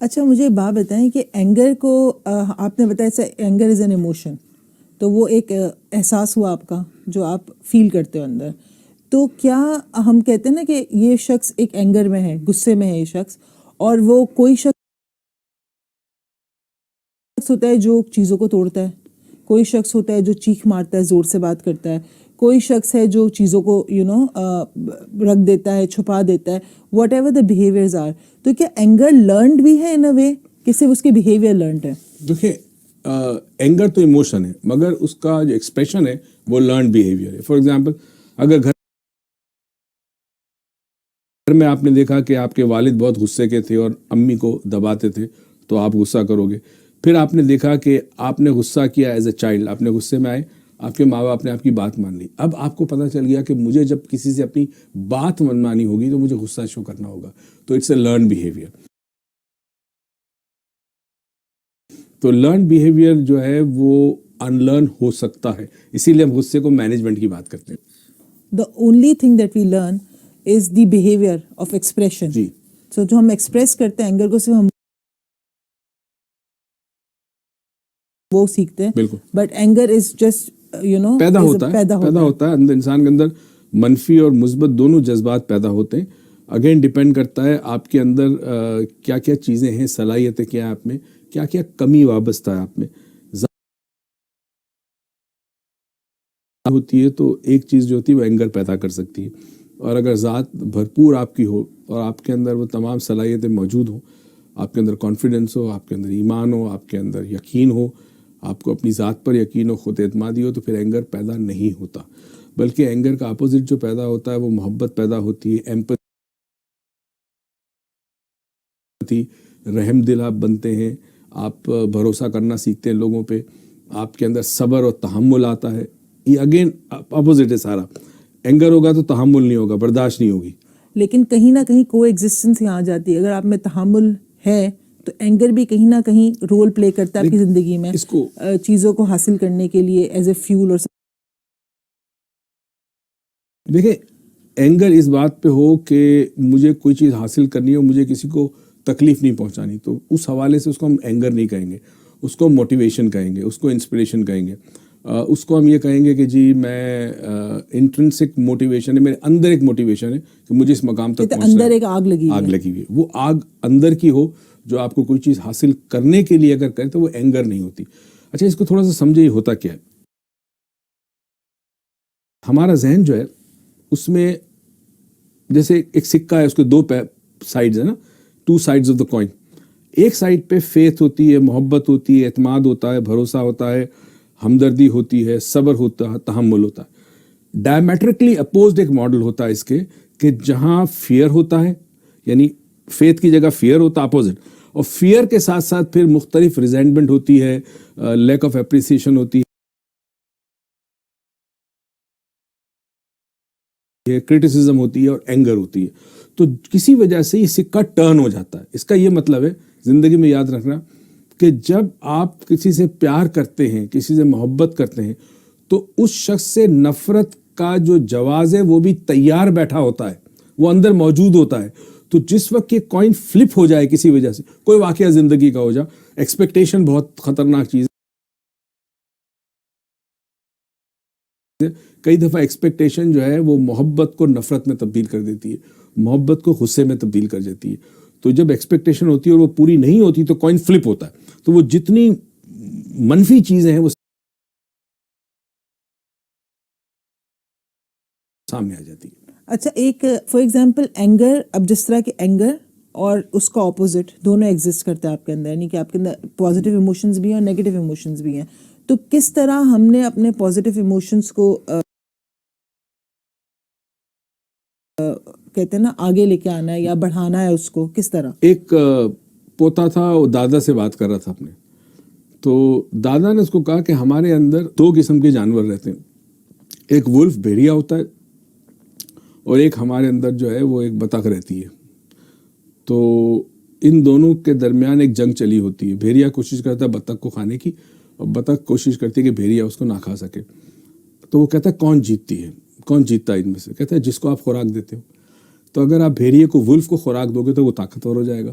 اچھا مجھے ایک بات بتائیں کہ اینگر کو آپ نے بتایا اینگر از این ایموشن، تو وہ ایک احساس ہوا آپ کا جو آپ فیل کرتے ہو اندر، تو کیا ہم کہتے ہیں نا کہ یہ شخص ایک اینگر میں ہے، غصے میں ہے یہ شخص، اور وہ کوئی شخص ہوتا ہے جو چیزوں کو توڑتا ہے، کوئی شخص ہوتا ہے جو چیخ مارتا ہے، زور سے بات کرتا ہے، کوئی شخص ہے جو چیزوں کو رکھ دیتا ہے، چھپا دیتا ہے، whatever the behaviours are, تو کیا اینگر لرنڈ بھی ہے ان اے وے کہ صرف اس کے بیہیویئر لرنڈ ہے؟ دیکھیں اینگر تو ایموشن ہے، مگر اس کا جو ایکسپریشن ہے وہ لرنڈ بیہیویئر ہے. فار ایگزامپل اگر گھر میں آپ نے دیکھا کہ آپ کے والد بہت غصے کے تھے اور امی کو دباتے تھے تو آپ غصہ کرو گے. پھر آپ نے دیکھا کہ آپ نے غصہ کیا ایز اے چائلڈ، آپ نے غصے میں آئے، آپ کے ماں باپ نے آپ کی بات مان لی. اب آپ کو پتہ چل گیا کہ مجھے جب کسی سے اپنی بات منوانی ہوگی تو مجھے غصہ شو کرنا ہوگا، تو اٹس اے لرن بیہیویئر. تو لرن بیہیویئر جو ہے وہ ان لرن ہو سکتا ہے، اسی لیے ہم غصے کو مینجمنٹ کی بات کرتے ہیں. The only thing that we learn is the behaviour of expression. جی سو جو ہم ایکسپریس کرتے ہیں اینگر کو، صرف ہم وہ سیکھتے ہیں، بالکل. بٹ اینگر از جسٹ پیدا ہوتا ہے اندر انسان کے اندر، منفی اور مثبت دونوں جذبات پیدا ہوتے ہیں. اگین ڈیپینڈ کرتا ہے آپ کے اندر کیا کیا چیزیں ہیں، صلاحیتیں کیا ہیں آپ میں، کیا کیا کمی وابستہ ہے آپ میں ہوتی ہے. تو ایک چیز جو ہوتی ہے وہ اینگر پیدا کر سکتی ہے. اور اگر ذات بھرپور آپ کی ہو اور آپ کے اندر وہ تمام صلاحیتیں موجود ہوں، آپ کے اندر کانفیڈنس ہو، آپ کے اندر ایمان ہو، آپ کے اندر یقین ہو، آپ کو اپنی ذات پر یقین ہو، خود اعتمادی ہو، تو پھر اینگر پیدا نہیں ہوتا. بلکہ اینگر کا اپوزٹ جو پیدا ہوتا ہے وہ محبت پیدا ہوتی ہے، ایمپتھی، رحم دل آپ بنتے ہیں، آپ بھروسہ کرنا سیکھتے ہیں لوگوں پہ، آپ کے اندر صبر اور تحمل آتا ہے. یہ اگین اپوزٹ ہے سارا. اینگر ہوگا تو تحمل نہیں ہوگا، برداشت نہیں ہوگی. لیکن کہیں نہ کہیں کو ایگزسٹنس یہاں آ جاتی ہے. اگر آپ میں تحمل ہے تو اینگر بھی کہیں نہ کہیں رول پلے کرتا ہے آپ کی زندگی میں، اس کو چیزوں کو حاصل کرنے کے لیے ایز اے فیول. اور دیکھیں اینگر اس بات پہ ہو کہ مجھے کوئی چیز حاصل کرنی ہے اور مجھے کسی کو تکلیف نہیں پہنچانی، تو اس حوالے سے اس کو ہم اینگر نہیں کہیں گے، اس کو موٹیویشن کہیں گے، اس کو انسپریشن کہیں گے. اس کو ہم یہ کہیں گے کہ جی میں انٹرنسک موٹیویشن ہے، میرے اندر ایک موٹیویشن ہے کہ مجھے اس مقام تک پہنچنا ہے. اندر ایک آگ لگی ہوئی ہے. وہ آگ اندر کی ہو جو آپ کو کوئی چیز حاصل کرنے کے لیے اگر کرے تو وہ اینگر نہیں ہوتی. اچھا اس کو تھوڑا سا سمجھے یہ ہوتا کیا ہے. ہمارا ذہن جو ہے اس میں جیسے ایک سکہ ہے، اس کے دو سائڈز ہیں نا، two sides of the coin. ایک سائڈ پہ فیتھ ہوتی ہے، محبت ہوتی ہے، اعتماد ہوتا ہے، بھروسہ ہوتا ہے، ہمدردی ہوتی ہے، صبر ہوتا ہے، تحمل ہوتا ہے. ڈائمیٹرکلی اپوزڈ ایک ماڈل ہوتا ہے اس کے کہ جہاں فیئر ہوتا ہے، یعنی فیتھ کی جگہ فیئر ہوتا ہے اپوزٹ، اور فیئر کے ساتھ ساتھ پھر مختلف ریزینٹمنٹ ہوتی ہے، لیک آف اپریسیشن ہوتی ہے، کرٹیسزم ہوتی ہے اور اینگر ہوتی ہے. تو کسی وجہ سے یہ سکہ ٹرن ہو جاتا ہے. اس کا یہ مطلب ہے زندگی میں یاد رکھنا کہ جب آپ کسی سے پیار کرتے ہیں، کسی سے محبت کرتے ہیں، تو اس شخص سے نفرت کا جو جواز ہے وہ بھی تیار بیٹھا ہوتا ہے، وہ اندر موجود ہوتا ہے. تو جس وقت یہ کوائن فلپ ہو جائے کسی وجہ سے، کوئی واقعہ زندگی کا ہو جائے، ایکسپیکٹیشن بہت خطرناک چیز ہے. کئی دفعہ ایکسپیکٹیشن جو ہے وہ محبت کو نفرت میں تبدیل کر دیتی ہے، محبت کو غصے میں تبدیل کر دیتی ہے. تو جب ایکسپیکٹیشن ہوتی ہے اور وہ پوری نہیں ہوتی تو کوائن فلپ ہوتا ہے. تو وہ جتنی منفی چیزیں ہیں وہ سامنے آ جاتی ہے. اچھا ایک فار ایگزامپل اینگر، اب جس طرح کے اینگر اور اس کا اپوزٹ دونوں ایگزسٹ کرتا ہے آپ کے اندر، یعنی کہ آپ کے اندر پازیٹیو ایموشنز بھی ہیں اور نیگیٹو ایموشنز بھی ہیں. تو کس طرح ہم نے اپنے پازیٹیو ایموشنز کو کہتے ہیں نا آگے لے کے آنا ہے یا بڑھانا ہے، اس کو کس طرح؟ ایک پوتا تھا، وہ دادا سے بات کر رہا تھا اپنے، تو دادا نے اس کو کہا کہ ہمارے اندر دو قسم کے جانور رہتے ہیں، ایک ولف بھیڑیا ہوتا ہے اور ایک ہمارے اندر جو ہے وہ ایک بطخ رہتی ہے. تو ان دونوں کے درمیان ایک جنگ چلی ہوتی ہے. بھیڑیا کوشش کرتا ہے بطخ کو کھانے کی اور بطخ کوشش کرتی ہے کہ بھیڑیا اس کو نہ کھا سکے. تو وہ کہتا ہے کون جیتتی ہے، کون جیتتا ہے ان میں سے؟ کہتا ہے جس کو آپ خوراک دیتے ہو. تو اگر آپ بھیڑیے کو، ولف کو خوراک دو گے تو وہ طاقتور ہو جائے گا،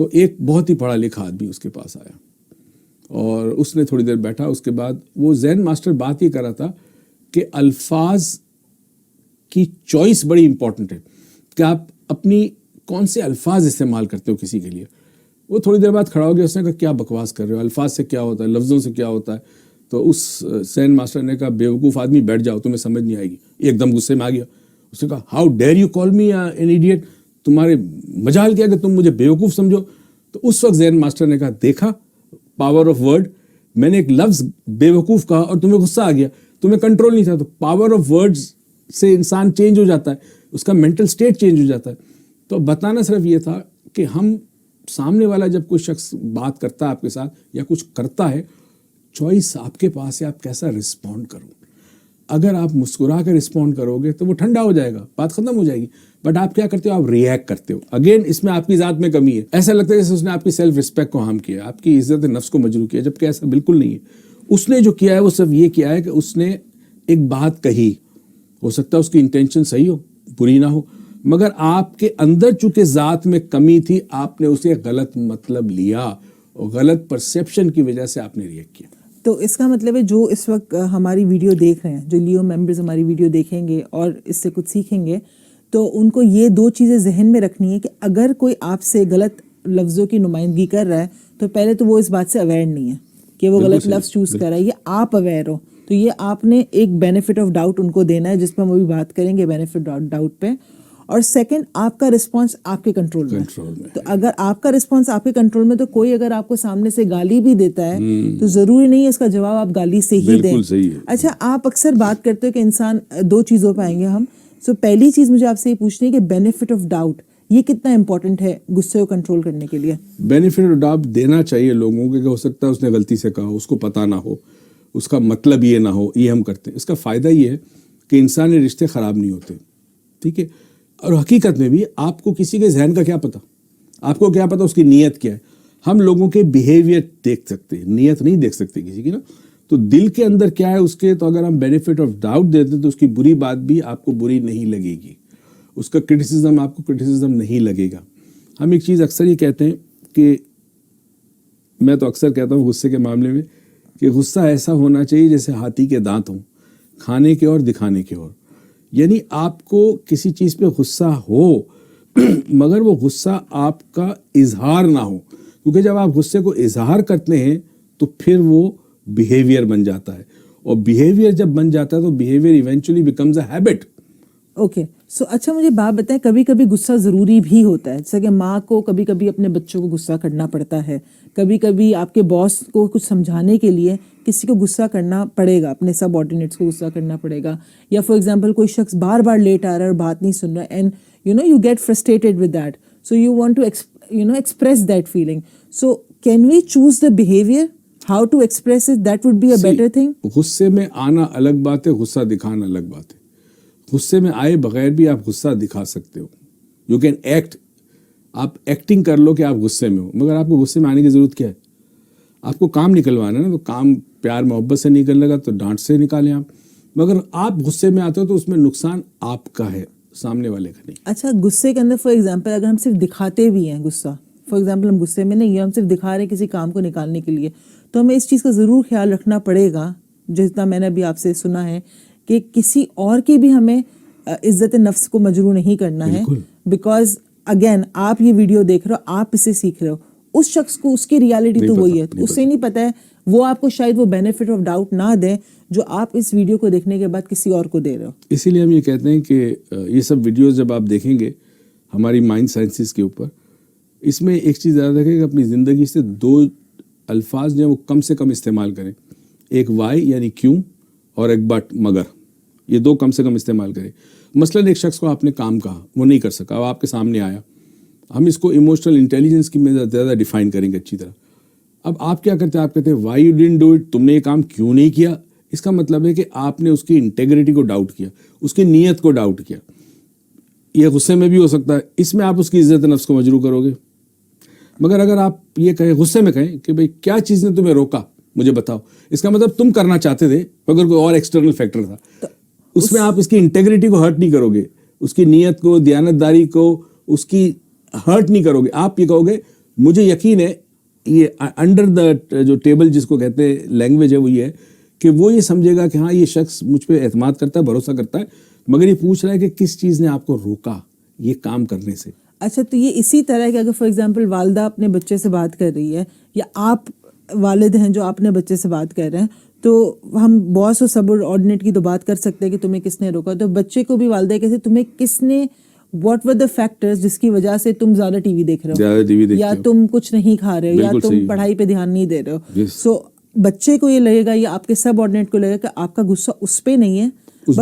تو ایک بہت ہی پڑھا لکھا آدمی اس کے پاس آیا اور اس نے تھوڑی دیر بیٹھا. اس کے بعد وہ زین ماسٹر بات یہ کر رہا تھا کہ الفاظ کی چوائس بڑی امپورٹنٹ ہے کہ آپ اپنی کون سے الفاظ استعمال کرتے ہو کسی کے لیے. وہ تھوڑی دیر بعد کھڑا ہو گیا, اس نے کہا کیا بکواس کر رہے ہو, الفاظ سے کیا ہوتا ہے, لفظوں سے کیا ہوتا ہے. تو اس زین ماسٹر نے کہا بیوقوف آدمی بیٹھ جاؤ, تمہیں سمجھ نہیں آئے گی. ایک دم غصے میں آ گیا. اس نے کہا how dare you call me an idiot, تمہارے مجال کیا کہ تم مجھے بیوقوف سمجھو. تو اس وقت زین ماسٹر نے کہا دیکھا پاور آف ورڈ, میں نے ایک لفظ بیوقوف کہا اور تمہیں غصہ آ گیا, تمہیں کنٹرول نہیں تھا. تو پاور آف ورڈز سے انسان چینج ہو جاتا ہے, اس کا مینٹل اسٹیٹ چینج ہو جاتا ہے. تو بتانا صرف یہ تھا کہ ہم سامنے والا جب کوئی شخص بات کرتا ہے آپ کے ساتھ یا کچھ کرتا ہے, چوائس آپ کے پاس ہے آپ کیسا رسپونڈ کرو. اگر آپ مسکرا کے رسپونڈ کرو گے تو وہ ٹھنڈا ہو جائے گا, بات ختم ہو جائے گی. بٹ آپ کیا کرتے ہو, آپ ریئیکٹ کرتے ہو. اگین اس میں آپ کی ذات میں کمی ہے. ایسا لگتا ہے جیسے اس نے آپ کی سیلف رسپیکٹ کو ہارم کیا, آپ کی عزت نفس کو مجروح کیا, جبکہ ایسا بالکل نہیں ہے. اس نے جو کیا ہے وہ صرف یہ کیا ہے کہ اس نے ایک بات کہی, ہو سکتا ہے اس کی انٹینشن صحیح ہو, بری نہ ہو, مگر آپ کے اندر چونکہ ذات میں کمی تھی, آپ نے اسے غلط مطلب لیا اور غلط پرسیپشن کی وجہ سے آپ نے ریئیکٹ کیا. تو اس کا مطلب ہے جو اس وقت ہماری ویڈیو دیکھ رہے ہیں, جو لیو ممبرز ہماری ویڈیو دیکھیں گے اور اس سے کچھ سیکھیں گے, تو ان کو یہ دو چیزیں ذہن میں رکھنی ہے کہ اگر کوئی آپ سے غلط لفظوں کی نمائندگی کر رہا ہے تو پہلے تو وہ اس بات سے اویئر نہیں ہے کہ وہ غلط لفظ چوز کر رہا ہے, یہ آپ اویئر ہو. تو یہ آپ نے ایک بینیفٹ آف ڈاؤٹ ان کو دینا ہے, جس پہ ہم ابھی بات کریں گے بینیفٹ آف ڈاؤٹ پہ. اور سیکنڈ, آپ کا رسپانس آپ کے کنٹرول میں. تو اگر آپ کا رسپانس آپ کے کنٹرول میں, تو کوئی اگر آپ کو سامنے سے گالی بھی دیتا ہے تو ضروری نہیں ہے اس کا جواب آپ گالی سے ہی دیں. اچھا, آپ اکثر بات کرتے ہو کہ انسان دو چیزوں پہ آئیں گے ہم. سو پہلی چیز مجھے آپ سے یہ پوچھنی ہے کہ بینیفٹ آف ڈاؤٹ یہ کتنا امپورٹنٹ ہے غصے کو کنٹرول کرنے کے لیے. بینیفٹ آف ڈاؤٹ دینا چاہیے لوگوں کو, کہ ہو سکتا ہے اس نے غلطی سے کہا, اس کو پتہ نہ ہو, اس کا مطلب یہ نہ ہو, یہ ہم کرتے ہیں. اس کا فائدہ یہ ہے کہ انسانی رشتے خراب نہیں ہوتے, ٹھیک ہے. اور حقیقت میں بھی آپ کو کسی کے ذہن کا کیا پتہ, آپ کو کیا پتہ اس کی نیت کیا ہے. ہم لوگوں کے بیہیویئر دیکھ سکتے ہیں, نیت نہیں دیکھ سکتے کسی کی نا. تو دل کے اندر کیا ہے اس کے, تو اگر ہم بینیفٹ آف ڈاؤٹ دیتے ہیں تو اس کی بری بات بھی آپ کو بری نہیں لگے گی, اس کا کرٹیسزم آپ کو کرٹیسزم نہیں لگے گا. ہم ایک چیز اکثر یہ کہتے ہیں کہ, میں تو اکثر کہتا ہوں غصے کے معاملے میں, کہ غصہ ایسا ہونا چاہیے جیسے ہاتھی کے دانت ہوں, کھانے کے اور دکھانے کے اور. یعنی آپ کو کسی چیز پہ غصہ ہو مگر وہ غصہ آپ کا اظہار نہ ہو, کیونکہ جب آپ غصے کو اظہار کرتے ہیں تو پھر وہ بیہیویئر بن جاتا ہے, اور بیہیویئر جب بن جاتا ہے تو behaviour eventually becomes a habit. Okay, so اچھا مجھے بات بتائیں, کبھی کبھی غصہ ضروری بھی ہوتا ہے, جیسا کہ ماں کو کبھی کبھی اپنے بچوں کو غصہ کرنا پڑتا ہے, کبھی کبھی آپ کے باس کو کچھ سمجھانے کے لیے کسی کو غصہ کرنا پڑے گا, اپنے سب آرڈینیٹس کو غصہ کرنا پڑے گا. یا فار ایگزامپل کوئی شخص بار بار لیٹ آ رہا ہے اور بات نہیں سن رہا, and you get frustrated with that, so you want to express that feeling. So can we choose the behaviour how to express it, that would be a better thing. غصے میں آنا الگ بات ہے, غصہ دکھانا الگ بات ہے. غصے میں آئے بغیر بھی آپ غصہ دکھا سکتے ہو, یو کین ایکٹ, آپ ایکٹنگ کر لو کہ آپ غصے میں ہو, مگر آپ کو غصے میں آنے کی ضرورت کیا ہے. آپ کو کام نکلوانا ہے نا, تو کام پیار محبت سے نکلنے گا تو ڈانٹ سے نکالیں آپ. مگر آپ غصے میں آتے ہو تو اس میں نقصان آپ کا ہے, سامنے والے کا نہیں. اچھا, غصے کے اندر فار ایگزامپل اگر ہم صرف دکھاتے بھی ہیں غصہ, فار ایگزامپل ہم غصے میں نہیں ہیں, ہم صرف دکھا رہے ہیں کسی کام کو نکالنے کے لیے, تو ہمیں اس چیز کا ضرور خیال رکھنا پڑے گا, جتنا میں نے ابھی آپ سے سنا ہے, کہ کسی اور کی بھی ہمیں عزت نفس کو مجروح نہیں کرنا ہے. بیکاز اگین آپ یہ ویڈیو دیکھ رہے ہو, آپ اسے سیکھ رہے ہو, اس شخص کو اس کی ریالٹی تو وہی ہے, اسے نہیں پتہ ہے, وہ آپ کو شاید وہ بینیفٹ آف ڈاؤٹ نہ دیں جو آپ اس ویڈیو کو دیکھنے کے بعد کسی اور کو دے رہے ہو. اسی لیے ہم یہ کہتے ہیں کہ یہ سب ویڈیوز جب آپ دیکھیں گے ہماری مائنڈ سائنسز کے اوپر, اس میں ایک چیز یاد رکھیں کہ اپنی زندگی سے دو الفاظ جو ہیں وہ کم سے کم استعمال کریں. ایک وائی یعنی کیوں, اور ایک بٹ مگر, یہ دو کم سے کم استعمال کریں. مثلاً ایک شخص کو آپ نے کام کہا, وہ نہیں کر سکا, وہ آپ کے سامنے آیا, ہم اس کو ایموشنل انٹیلیجنس کی میں زیادہ ڈیفائن کریں گے اچھی طرح. اب آپ کیا کرتے ہیں, آپ کہتے ہیں why you didn't do it, تم نے یہ کام کیوں نہیں کیا. اس کا مطلب ہے کہ آپ نے اس کی انٹیگریٹی کو ڈاؤٹ کیا, اس کی نیت کو ڈاؤٹ کیا. یہ غصے میں بھی ہو سکتا ہے, اس میں آپ اس کی عزت نفس کو مجروح کرو گے. مگر اگر آپ یہ کہیں, غصے میں کہیں کہ بھئی کیا چیز نے تمہیں روکا, مجھے بتاؤ, اس کا مطلب تم کرنا چاہتے تھے مگر کوئی اور ایکسٹرنل فیکٹر تھا. اس میں آپ اس کی انٹیگریٹی کو ہرٹ نہیں کرو گے, اس کی نیت کو, دیانتداری کو, اس کی ہرٹ نہیں کرو گے. آپ یہ کہو گے مجھے یقین ہے یہ انڈر دا جو ٹیبل جس کو کہتے ہیں لینگویج ہے وہ یہ ہے کہ وہ یہ سمجھے گا کہ ہاں یہ شخص مجھ پہ اعتماد کرتا ہے, بھروسہ کرتا ہے, مگر یہ پوچھ رہا ہے کہ کس چیز نے آپ کو روکا یہ کام کرنے سے. اچھا, تو یہ اسی طرح ہے کہ اگر فار ایگزامپل والدہ اپنے بچے سے بات کر رہی ہے یا آپ والد ہیں جو اپنے بچے سے بات کر رہے ہیں, تو ہم باس اور سب آرڈینیٹ کی تو بات کر سکتے ہیں کہ تمہیں کس نے روکا, تو بچے کو بھی والدہ کہتے تمہیں کس نے, واٹ ور دا فیکٹرز جس کی وجہ سے تم زیادہ ٹی وی دیکھ رہے ہو یا تم کچھ نہیں کھا رہے ہو یا تم پڑھائی پہ دھیان نہیں دے رہے ہو. سو بچے کو یہ لگے گا یا آپ کے سب آرڈینیٹ کو لگے گا کہ آپ کا غصہ اس پہ نہیں ہے, اس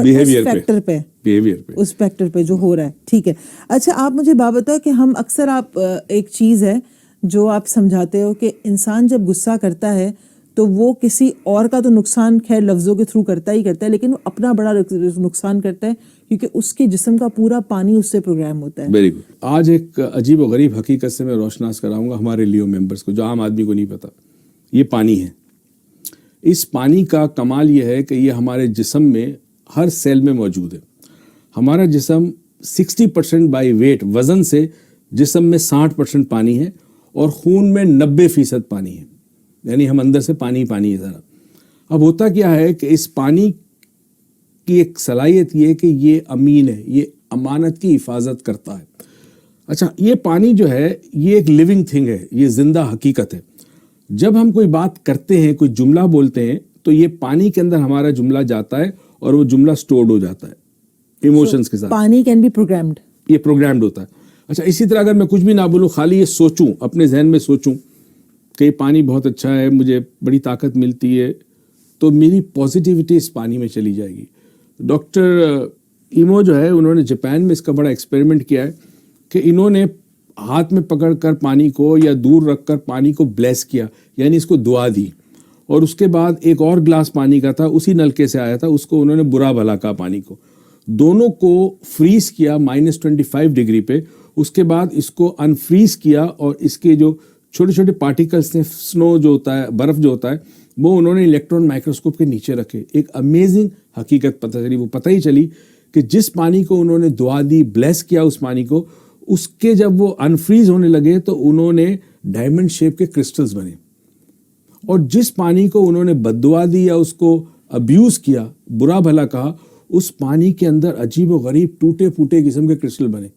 فیکٹر پہ جو ہو رہا ہے. ٹھیک ہے. اچھا, آپ مجھے بات بتاؤ کہ ہم اکثر, آپ ایک چیز ہے جو آپ سمجھاتے ہو کہ انسان جب غصہ کرتا ہے تو وہ کسی اور کا تو نقصان خیر لفظوں کے تھرو کرتا ہی کرتا ہے, لیکن وہ اپنا بڑا نقصان کرتا ہے کیونکہ اس کے جسم کا پورا پانی اس سے پروگرام ہوتا ہے. Very good. آج ایک عجیب و غریب حقیقت سے میں روشناس کراؤں گا ہمارے لیو ممبرس کو, جو عام آدمی کو نہیں پتا. یہ پانی ہے. اس پانی کا کمال یہ ہے کہ یہ ہمارے جسم میں ہر سیل میں موجود ہے. ہمارا جسم 60% بائی ویٹ وزن سے جسم میں 60% پانی ہے اور خون میں 90% پانی ہے, یعنی ہم اندر سے پانی ہے ذرا. اب ہوتا کیا ہے کہ اس پانی کی ایک صلاحیت یہ ہے کہ یہ امین ہے, یہ امانت کی حفاظت کرتا ہے. اچھا, یہ پانی جو ہے یہ ایک لیونگ تھنگ ہے, یہ زندہ حقیقت ہے. جب ہم کوئی بات کرتے ہیں, کوئی جملہ بولتے ہیں, تو یہ پانی کے اندر ہمارا جملہ جاتا ہے اور وہ جملہ سٹورڈ ہو جاتا ہے ایموشنز کے ساتھ. پانی کین بی پروگرامڈ, یہ پروگرامڈ ہوتا ہے. اچھا, اسی طرح اگر میں کچھ بھی نہ بولوں, خالی یہ سوچوں, اپنے ذہن میں سوچوں کہ یہ پانی بہت اچھا ہے, مجھے بڑی طاقت ملتی ہے, تو میری پازیٹیوٹی اس پانی میں چلی جائے گی. ڈاکٹر ایمو جو ہے, انہوں نے جاپان میں اس کا بڑا ایکسپیریمنٹ کیا ہے کہ انہوں نے ہاتھ میں پکڑ کر پانی کو یا دور رکھ کر پانی کو بلیس کیا, یعنی اس کو دعا دی, اور اس کے بعد ایک اور گلاس پانی کا تھا, اسی نلکے سے آیا تھا, اس کو انہوں نے برا بھلا کہا پانی کو. دونوں کو فریز کیا -25 ڈگری پہ, اس کے بعد اس کو انفریز کیا اور اس کے جو چھوٹے چھوٹے پارٹیکلس نے, سنو جو ہوتا ہے, برف جو ہوتا ہے, وہ انہوں نے الیکٹران مائکروسکوپ کے نیچے رکھے. ایک امیزنگ حقیقت پتہ چلی, وہ پتہ ہی چلی کہ جس پانی کو انہوں نے دعا دی, بلیس کیا اس پانی کو, اس کے جب وہ انفریز ہونے لگے تو انہوں نے ڈائمنڈ شیپ کے کرسٹلز بنے. اور جس پانی کو انہوں نے بد دعا دی یا اس کو ابیوز کیا, برا بھلا کہا, اس پانی کے اندر عجیب و غریب ٹوٹے پھوٹے قسم کے کرسٹل بنے.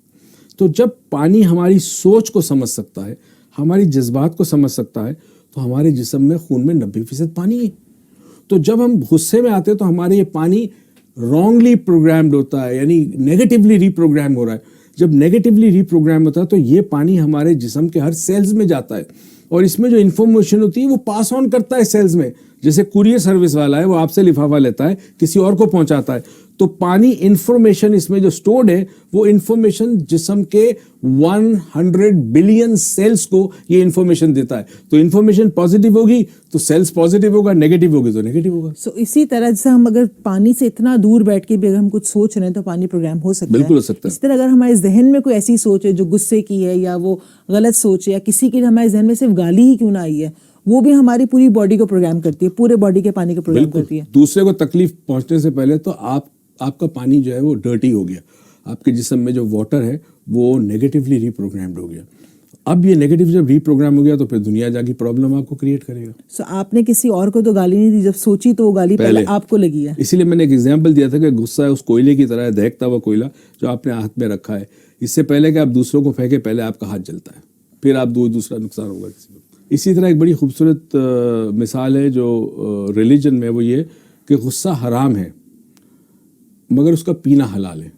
تو جب پانی ہماری سوچ کو سمجھ سکتا ہے, ہماری جذبات کو سمجھ سکتا ہے, تو ہمارے جسم میں خون میں 90% پانی ہے. تو جب ہم غصے میں آتے ہیں تو ہمارے یہ پانی رانگلی پروگرامڈ ہوتا ہے, یعنی نیگیٹیولی ری پروگرام ہو رہا ہے. جب نیگیٹیولی ری پروگرام ہوتا ہے تو یہ پانی ہمارے جسم کے ہر سیلز میں جاتا ہے, اور اس میں جو انفارمیشن ہوتی ہے وہ پاس آن کرتا ہے سیلز میں. جیسے کوریئر سروس والا ہے, وہ آپ سے لفافہ لیتا ہے, کسی اور کو پہنچاتا ہے. تو پانی انفارمیشن اس میں جو سٹورڈ ہے, وہ انفارمیشن جسم کے 100 بلین سیلز کو یہ انفارمیشن دیتا ہے. تو انفارمیشن پازیٹیو ہوگی تو سیلز پازیٹیو ہوگا, نیگیٹیو ہوگی تو نیگیٹیو ہوگا. سو اسی طرح جیسے ہم اگر پانی سے اتنا دور بیٹھ کے بھی اگر ہم کچھ سوچ رہے ہیں تو پانی پروگرام ہو سکتا ہے. بالکل ہو سکتا ہے. اس طرح اگر ہمارے ذہن میں کوئی ایسی سوچ ہے جو غصے کی ہے یا وہ غلط سوچ ہے, یا کسی کے لیے ہمارے ذہن میں صرف گالی ہی کیوں نہ آئی ہے, وہ بھی ہماری پوری باڈی کو پروگرام کرتی ہے, پورے باڈی کے پانی کو پروگرام کرتی ہے. دوسرے کو تکلیف پہنچنے سے پہلے تو آپ کا پانی جو ہے وہ ڈرٹی ہو گیا, آپ کے جسم میں جو واٹر ہے وہ نیگیٹیولی ری پروگرامڈ ہو گیا. اب یہ نیگیٹو جب ری پروگرام ہو گیا تو پھر دنیا جا کی پرابلم آپ کو کریٹ کرے گا. سو آپ نے کسی اور کو تو گالی نہیں دی, جب سوچی تو وہ گالی پہلے آپ کو لگی ہے. اسی لیے میں نے ایک ایگزامپل دیا تھا کہ غصہ ہے اس کوئلے کی طرح ہے, دہکتا ہوا کوئلہ جو آپ نے ہاتھ میں رکھا ہے. اس سے پہلے کہ آپ دوسروں کو پھینکے, پہلے آپ کا ہاتھ جلتا ہے, پھر آپ دوسرا نقصان ہوگا کسی کو. اسی طرح ایک بڑی خوبصورت مثال ہے جو ریلیجن میں, وہ یہ کہ غصہ حرام ہے مگر اس کا پینا حلال ہے.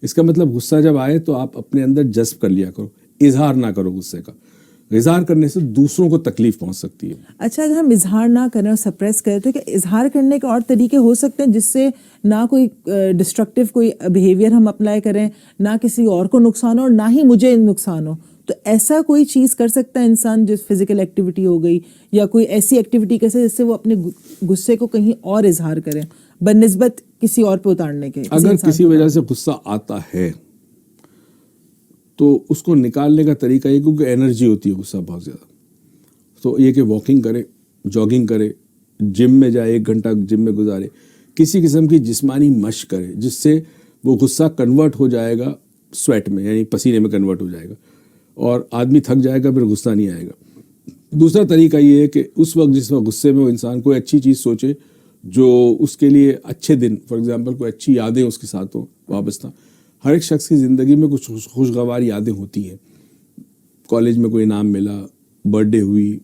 اس کا مطلب غصہ جب آئے تو آپ اپنے اندر جذب کر لیا کرو, اظہار نہ کرو غصے کا. اظہار کرنے سے دوسروں کو تکلیف پہنچ سکتی ہے. اچھا, اگر ہم اظہار نہ کریں اور سپریس کریں تو کیا اظہار کرنے کے اور طریقے ہو سکتے ہیں جس سے نہ کوئی ڈسٹرکٹیو کوئی بیہیویئر ہم اپلائی کریں, نہ کسی اور کو نقصان ہو اور نہ ہی مجھے نقصان ہو؟ تو ایسا کوئی چیز کر سکتا ہے انسان, جو فزیکل ایکٹیویٹی ہو گئی یا کوئی ایسی ایکٹیویٹی کیسے جس سے وہ اپنے غصے کو کہیں اور اظہار کریں بنسبت کسی اور پہ اتارنے کے. اگر کسی وجہ سے غصہ آتا ہے تو اس کو نکالنے کا طریقہ یہ, کیونکہ انرجی ہوتی ہے غصہ بہت زیادہ, تو یہ کہ واکنگ کرے, جاگنگ کرے, جم میں جائے, 1 گھنٹہ جم میں گزارے, کسی قسم کی جسمانی مشق کرے جس سے وہ غصہ کنورٹ ہو جائے گا سویٹ میں, یعنی پسینے میں کنورٹ ہو جائے گا. اور آدمی تھک جائے گا پھر غصہ نہیں آئے گا۔ دوسرا طریقہ یہ ہے کہ اس وقت جس وقت غصے میں وہ انسان کوئی اچھی چیز سوچے جو اس کے لیے اچھے دن، فار ایگزامپل کوئی اچھی یادیں اس کے ساتھ ہوں وابستہ۔ ہر ایک شخص کی زندگی میں کچھ خوشگوار یادیں ہوتی ہیں، کالج میں کوئی انعام ملا، برتھ ڈے ہوئی،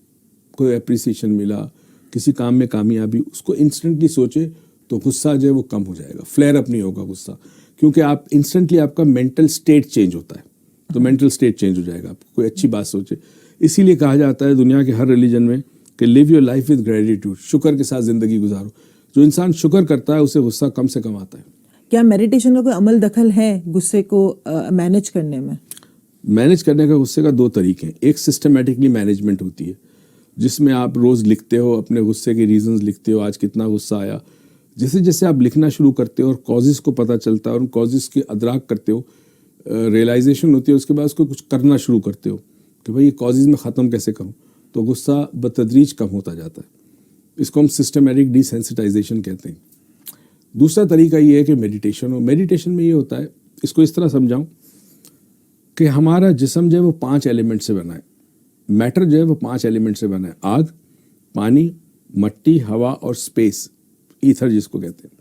کوئی اپریسیشن ملا، کسی کام میں کامیابی، اس کو انسٹنٹلی سوچے تو غصہ جو ہے وہ کم ہو جائے گا، فلیئر اپ نہیں ہوگا غصہ، کیونکہ آپ انسٹنٹلی آپ کا مینٹل سٹیٹ چینج ہوتا ہے، تو مینٹل سٹیٹ چینج ہو جائے گا، آپ کوئی اچھی بات سوچے۔ اسی لیے کہا جاتا ہے دنیا کے ہر ریلیجن میں کہ لیو یور لائف ود گریٹیٹیوڈ، شکر کے ساتھ زندگی گزارو۔ جو انسان شکر کرتا ہے اسے غصہ کم سے کم آتا ہے۔ کیا میڈیٹیشن کا کوئی عمل دخل ہے غصے کو مینیج کرنے میں؟ مینیج کرنے کا غصے کا دو طریقے ہیں۔ ایک سسٹمیٹکلی مینجمنٹ ہوتی ہے جس میں آپ روز لکھتے ہو، اپنے غصے کے ریزنز لکھتے ہو، آج کتنا غصہ آیا۔ جیسے جیسے آپ لکھنا شروع کرتے ہو اور کازز کو پتہ چلتا ہے اور ان کازز کی ادراک کرتے ہو، ریئلائزیشن ہوتی ہے، اس کے بعد اس کو کچھ کرنا شروع کرتے ہو کہ بھائی یہ کازز میں ختم کیسے کروں، تو غصہ بتدریج کم ہوتا جاتا ہے۔ اس کو ہم سسٹمیٹک ڈی سینسٹائزیشن کہتے ہیں۔ دوسرا طریقہ یہ ہے کہ میڈیٹیشن ہو۔ میڈیٹیشن میں یہ ہوتا ہے، اس کو اس طرح سمجھاؤں کہ ہمارا جسم جو ہے وہ 5 ایلیمنٹ سے بنا ہے، میٹر جو ہے وہ 5 ایلیمنٹ سے بنا ہے: آگ، پانی، مٹی، ہوا اور اسپیس، ایتھر جس کو کہتے ہیں۔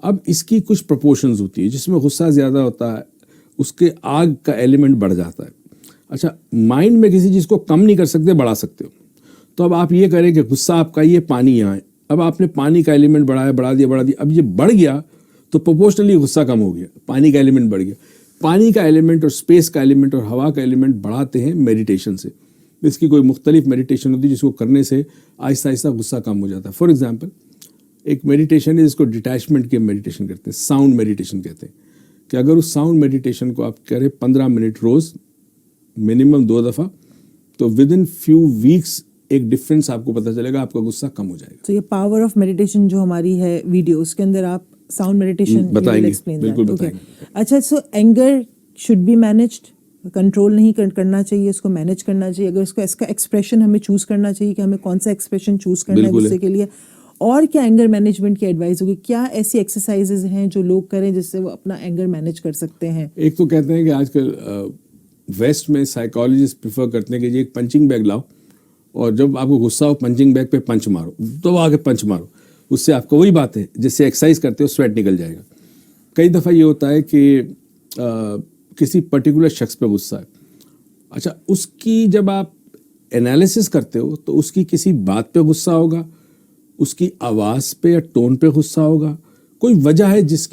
اب اس کی کچھ پروپورشنز ہوتی ہے، جس میں غصہ زیادہ ہوتا ہے اس کے آگ کا ایلیمنٹ بڑھ جاتا ہے۔ اچھا، مائنڈ میں کسی چیز کو کم نہیں کر سکتے، بڑھا سکتے ہو۔ تو اب آپ یہ کریں کہ غصہ آپ کا یہ پانی یہاں ہے، اب آپ نے پانی کا ایلیمنٹ بڑھایا، بڑھا دیا، اب یہ بڑھ گیا تو پروپورشنلی غصہ کم ہو گیا، پانی کا ایلیمنٹ بڑھ گیا۔ پانی کا ایلیمنٹ اور اسپیس کا ایلیمنٹ اور ہوا کا ایلیمنٹ بڑھاتے ہیں میڈیٹیشن سے۔ اس کی کوئی مختلف میڈیٹیشن ہوتی ہے جس کو کرنے سے آہستہ آہستہ غصہ کم ہو جاتا ہے۔ فار ایگزامپل ایک میڈیٹیشن ہے جس کو ڈیٹیچمنٹ کی میڈیٹیشن کہتے ہیں، ساؤنڈ میڈیٹیشن کہتے ہیں، کہ اگر اس ساؤنڈ میڈیٹیشن کو آپ کریں 15 منٹ روز، منیمم 2 دفعہ، تو ود ان فیو ویکس ایک ڈفرینس آپ کو پتہ چلے گا، آپ کا غصہ کم ہو جائے گا۔ تو یہ پاور آف میڈیٹیشن جو ہماری ہے ویڈیو، اس کے اندر آپ ساؤنڈ میڈیٹیشن بتائیں گے، بالکل بتائیں گے۔ اچھا، so anger should be managed, control نہیں کرنا چاہیے، اس کو مینیج کرنا چاہیے۔ اگر اس کا ایکسپریشن ہمیں چوز کرنا چاہیے کہ ہمیں کون سا ایکسپریشن چوز کرنا ہے غصے کے لیے۔ اور کیا اینگر مینجمنٹ کی ایڈوائز ہوگی؟ کیا ایسی ایکسرسائزز ہیں جو لوگ کریں جس سے وہ اپنا اینگر مینیج کر سکتے ہیں؟ ایک تو کہتے ہیں کہ آج کل ویسٹ میں سائیکالوجسٹ پریفر کرتے ہیں کہ یہ ایک پنچنگ بیگ لاؤ اور جب آپ کو غصہ ہو پنچنگ بیگ پہ پنچ مارو، تو آگے پنچ مارو، اس سے آپ کو وہی بات ہے جس سے ایکسرسائز کرتے ہو سویٹ نکل جائے گا۔ کئی دفعہ یہ ہوتا ہے کہ کسی پرٹیکولر شخص پہ غصہ ہے، اچھا اس کی جب آپ انالیسس کرتے ہو تو اس کی کسی بات پہ غصہ ہوگا، اس کی آواز پہ یا ٹون پہ غصہ ہوگا، کوئی وجہ ہے جس کی